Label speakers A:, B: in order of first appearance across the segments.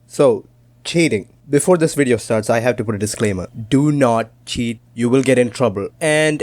A: So, cheating. Before this video starts, I have to put a disclaimer. Do not cheat. You will get in trouble. And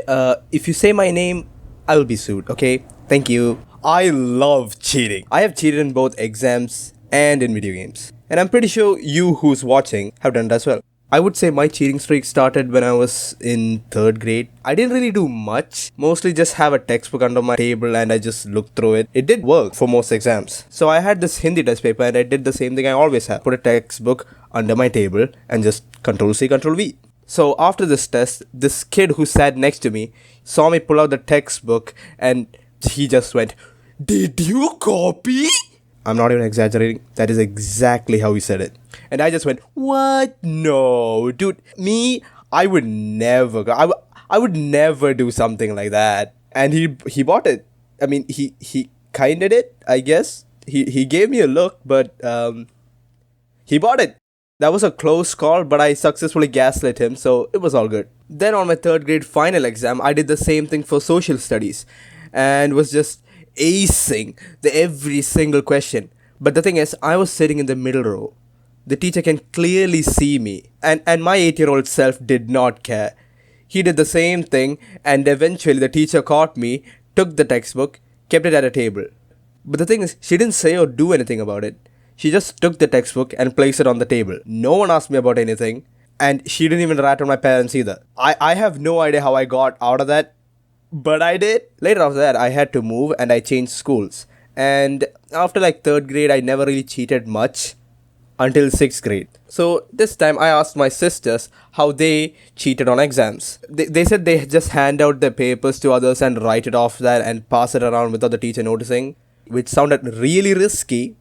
A: if you say my name, I will be sued, okay? Thank you. I love cheating. I have cheated in both exams and in video games. And I'm pretty sure you who's watching have done it as well. I would say my cheating streak started when I was in third grade. I didn't really do much, mostly just have a textbook under my table and I just looked through it. It did work for most exams. So I had this Hindi test paper and I did the same thing I always have. Put a textbook under my table and just Control C, Control V. So after this test, this kid who sat next to me saw me pull out the textbook and he just went, "Did you copy?" I'm not even exaggerating. That is exactly how he said it. And I just went, "What? No, dude. Me, I would never. I would never do something like that." And he bought it. I mean, he kinda did, I guess. He gave me a look, but he bought it. That was a close call, but I successfully gaslit him, so it was all good. Then on my third grade final exam, I did the same thing for social studies and was just acing every single question. But the thing is, I was sitting in the middle row. The teacher can clearly see me, and my 8-year-old self did not care. He did the same thing, and eventually the teacher caught me, took the textbook, kept it at a table. But the thing is, she didn't say or do anything about it. She just took the textbook and placed it on the table. No one asked me about anything, and she didn't even rat on my parents either. I have no idea how I got out of that, but I did. Later after that, I had to move and I changed schools. And after like third grade, I never really cheated much until sixth grade. So this time I asked my sisters how they cheated on exams. They said they just hand out their papers to others and write it off there and pass it around without the teacher noticing, which sounded really risky.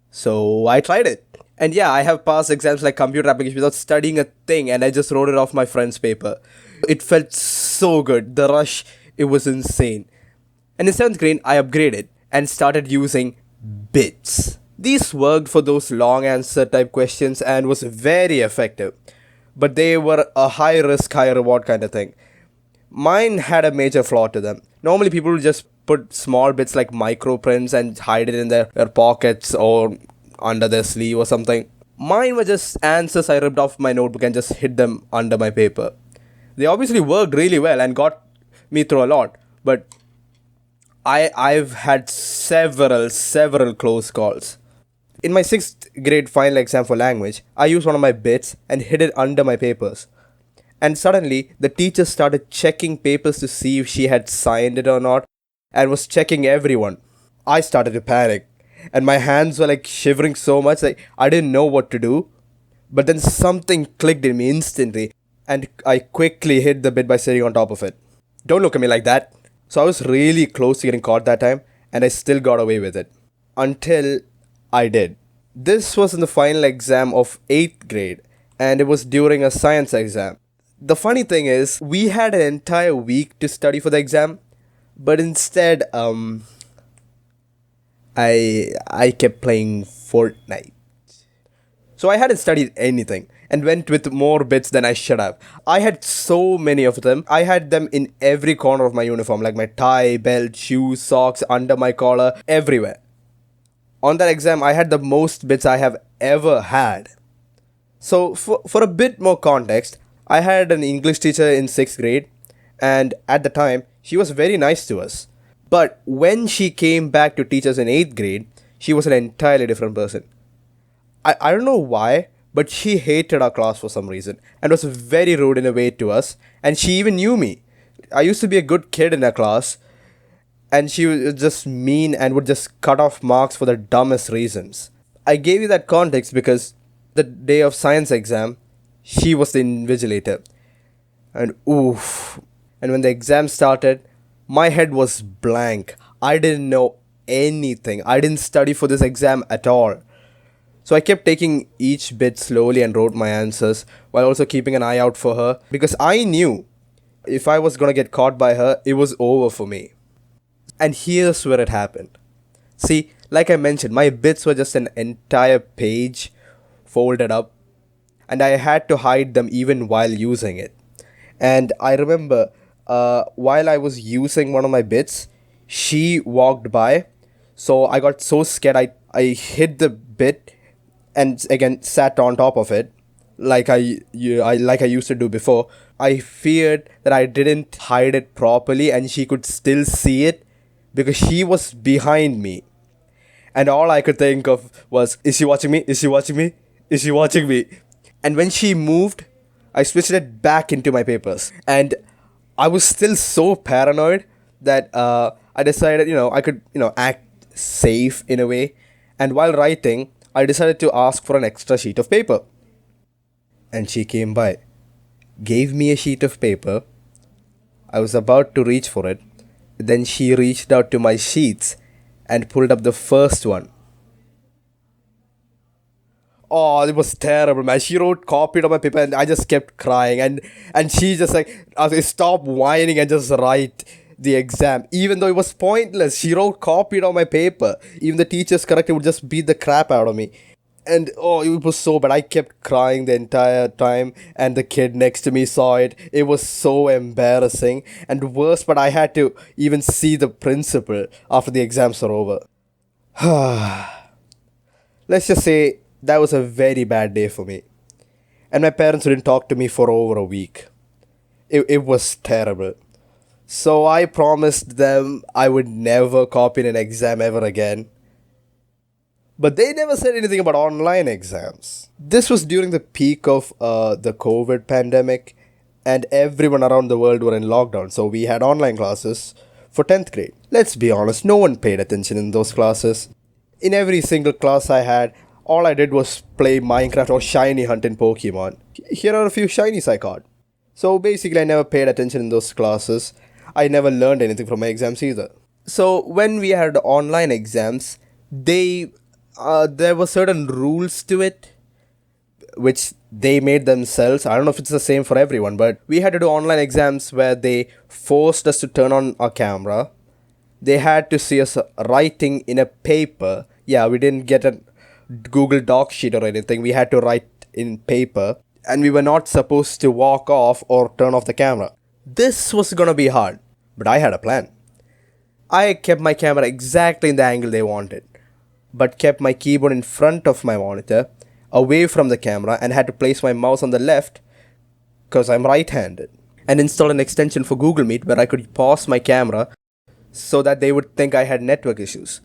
A: So I tried it. And yeah, I have passed exams like computer application without studying a thing and I just wrote it off my friend's paper. It felt so good. The rush, it was insane. And in 7th grade, I upgraded and started using bits. These worked for those long answer type questions and was very effective. But they were a high risk, high reward kind of thing. Mine had a major flaw to them. Normally, people would just put small bits like micro prints and hide it in their pockets or under their sleeve or something. Mine were just answers I ripped off my notebook and just hid them under my paper. They obviously worked really well and got me through a lot, but I've had several close calls. In my 6th grade final exam for language, I used one of my bits and hid it under my papers. And suddenly, the teacher started checking papers to see if she had signed it or not and was checking everyone. I started to panic and my hands were like shivering so much like I didn't know what to do. But then something clicked in me instantly and I quickly hid the bit by sitting on top of it. Don't look at me like that. So I was really close to getting caught that time and I still got away with it. Until I did. This was in the final exam of 8th grade and it was during a science exam. The funny thing is, we had an entire week to study for the exam, but instead, I kept playing Fortnite. So I hadn't studied anything and went with more bits than I should have. I had so many of them. I had them in every corner of my uniform, like my tie, belt, shoes, socks, under my collar, everywhere. On that exam, I had the most bits I have ever had. So, for a bit more context, I had an English teacher in 6th grade, and at the time, she was very nice to us. But when she came back to teach us in 8th grade, she was an entirely different person. I don't know why, but she hated our class for some reason and was very rude in a way to us, and she even knew me. I used to be a good kid in her class, and she was just mean and would just cut off marks for the dumbest reasons. I gave you that context because the day of science exam, she was the invigilator. And oof. And when the exam started, my head was blank. I didn't know anything. I didn't study for this exam at all. So I kept taking each bit slowly and wrote my answers while also keeping an eye out for her because I knew if I was gonna get caught by her, it was over for me. And here's where it happened. See, like I mentioned, my bits were just an entire page folded up, and I had to hide them even while using it. And I remember while I was using one of my bits, she walked by. So I got so scared, I hid the bit and again sat on top of it like I used to do before. I feared that I didn't hide it properly and she could still see it because she was behind me. And all I could think of was, is she watching me? Is she watching me? Is she watching me? And when she moved, I switched it back into my papers. And I was still so paranoid that I decided, I could, act safe in a way. And while writing, I decided to ask for an extra sheet of paper. And she came by, gave me a sheet of paper. I was about to reach for it. Then she reached out to my sheets and pulled up the first one. Oh, it was terrible, man. She wrote copied on my paper and I just kept crying. And she just like, stop whining and just write the exam. Even though it was pointless, she wrote copied on my paper. Even the teachers corrected would just beat the crap out of me. And oh, it was so bad. I kept crying the entire time, and the kid next to me saw it. It was so embarrassing. And worse, but I had to even see the principal after the exams were over. Let's just say that was a very bad day for me. And my parents didn't talk to me for over a week. It was terrible. So I promised them I would never copy an exam ever again. But they never said anything about online exams. This was during the peak of the COVID pandemic, and everyone around the world were in lockdown, so we had online classes for 10th grade. Let's be honest, no one paid attention in those classes. In every single class I had, all I did was play Minecraft or shiny hunt in Pokemon. Here are a few shinies I caught. So basically I never paid attention in those classes. I never learned anything from my exams either. So when we had online exams, there were certain rules to it which they made themselves. I don't know if it's the same for everyone, but we had to do online exams where they forced us to turn on our camera. They had to see us writing in a paper. Yeah, we didn't get a Google Doc sheet or anything. We had to write in paper, and we were not supposed to walk off or turn off the camera. This was gonna be hard, but I had a plan. I kept my camera exactly in the angle they wanted, but kept my keyboard in front of my monitor, away from the camera, and had to place my mouse on the left because I'm right-handed, and install an extension for Google Meet where I could pause my camera so that they would think I had network issues.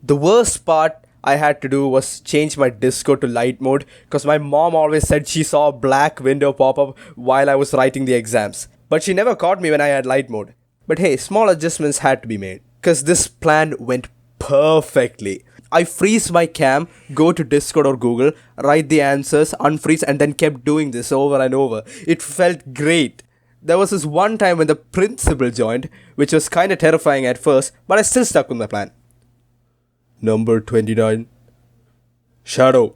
A: The worst part I had to do was change my Discord to light mode because my mom always said she saw a black window pop up while I was writing the exams, but she never caught me when I had light mode. But hey, small adjustments had to be made because this plan went perfectly. I freeze my cam, go to Discord or Google, write the answers, unfreeze, and then kept doing this over and over. It felt great. There was this one time when the principal joined, which was kinda terrifying at first, but I still stuck with my plan. Number 29. Shadow.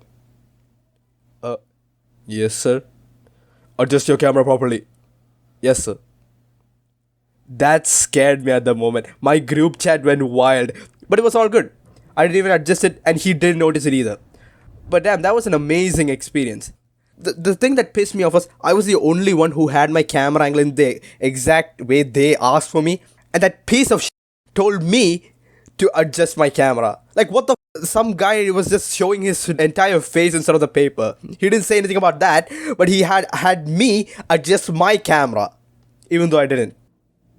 A: Yes, sir. Adjust your camera properly. Yes, sir. That scared me at the moment. My group chat went wild, but it was all good. I didn't even adjust it, and he didn't notice it either. But damn, that was an amazing experience. The thing that pissed me off was I was the only one who had my camera angle in the exact way they asked for me, and that piece of told me to adjust my camera. Like, what the some guy was just showing his entire face instead of the paper. He didn't say anything about that, but he had me adjust my camera, even though I didn't.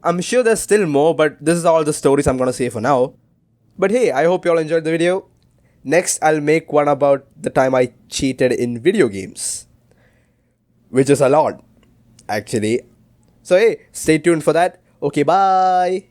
A: I'm sure there's still more, but this is all the stories I'm gonna say for now. But hey, I hope you all enjoyed the video. Next, I'll make one about the time I cheated in video games, which is a lot, actually. So hey, stay tuned for that. Okay, bye.